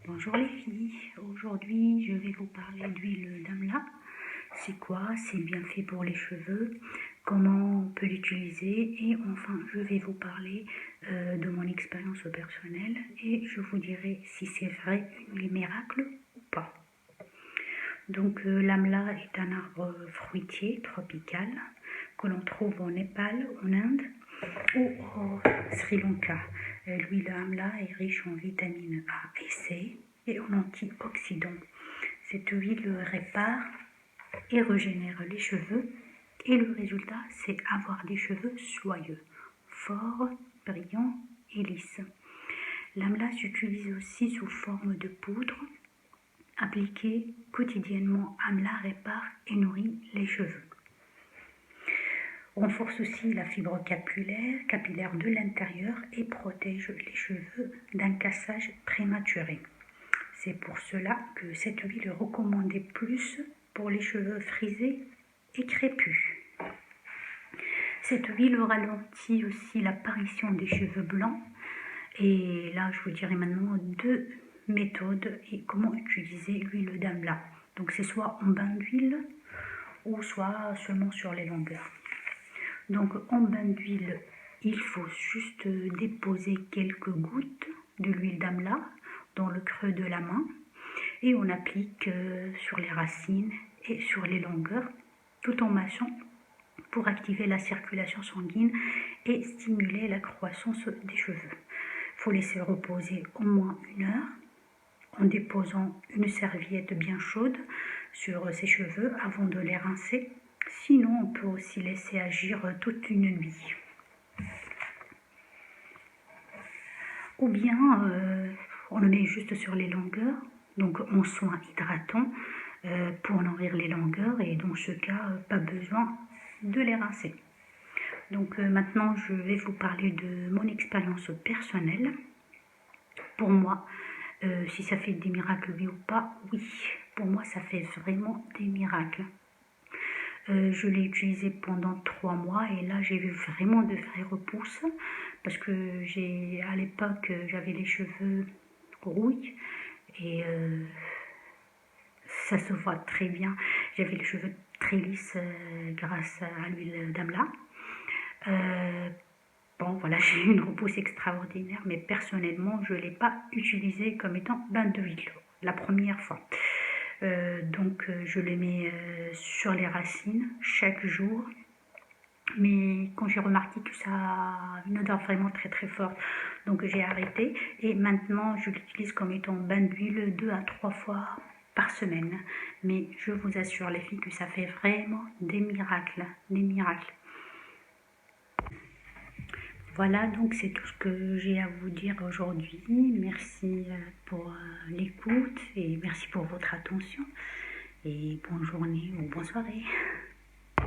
Bonjour les filles, aujourd'hui je vais vous parler d'huile d'amla. C'est quoi? C'est bien fait pour les cheveux, comment on peut l'utiliser et enfin je vais vous parler de mon expérience personnelle et je vous dirai si c'est vrai une huile miracle ou pas. Donc l'amla est un arbre fruitier tropical que l'on trouve au Népal, en Inde ou au Sri Lanka. L'huile d'amla est riche en vitamine A et C et en antioxydants. Cette huile répare et régénère les cheveux et le résultat c'est avoir des cheveux soyeux, forts, brillants et lisses. L'amla s'utilise aussi sous forme de poudre. Appliquée quotidiennement, amla répare et nourrit les cheveux. Renforce aussi la fibre capillaire de l'intérieur et protège les cheveux d'un cassage prématuré. C'est pour cela que cette huile est recommandée plus pour les cheveux frisés et crépus. Cette huile ralentit aussi l'apparition des cheveux blancs. Et là, je vous dirai maintenant deux méthodes et comment utiliser l'huile d'amla. Donc c'est soit en bain d'huile ou soit seulement sur les longueurs. Donc en bain d'huile, il faut juste déposer quelques gouttes de l'huile d'amla dans le creux de la main et on applique sur les racines et sur les longueurs tout en mâchant pour activer la circulation sanguine et stimuler la croissance des cheveux. Il faut laisser reposer au moins 1 heure en déposant une serviette bien chaude sur ses cheveux avant de les rincer. Sinon, on peut aussi laisser agir toute une nuit. Ou bien, on le met juste sur les longueurs, donc en soin hydratant pour nourrir les longueurs et dans ce cas, pas besoin de les rincer. Donc maintenant, je vais vous parler de mon expérience personnelle. Pour moi, si ça fait des miracles, oui ou pas, oui. Pour moi, ça fait vraiment des miracles. Je l'ai utilisé pendant 3 mois et là j'ai vu vraiment de vraies repousses parce que à l'époque j'avais les cheveux rouilles et ça se voit très bien. J'avais les cheveux très lisses grâce à l'huile d'amla. Bon voilà, j'ai eu une repousse extraordinaire, mais personnellement je ne l'ai pas utilisé comme étant bain d'huile la première fois. Donc je les mets sur les racines chaque jour, mais quand j'ai remarqué que ça a une odeur vraiment très très forte, donc j'ai arrêté et maintenant je l'utilise comme étant bain d'huile 2 à 3 fois par semaine. Mais je vous assure les filles que ça fait vraiment des miracles, des miracles. Voilà, donc c'est tout ce que j'ai à vous dire aujourd'hui. Merci pour l'écoute et merci pour votre attention. Et bonne journée ou bonne soirée.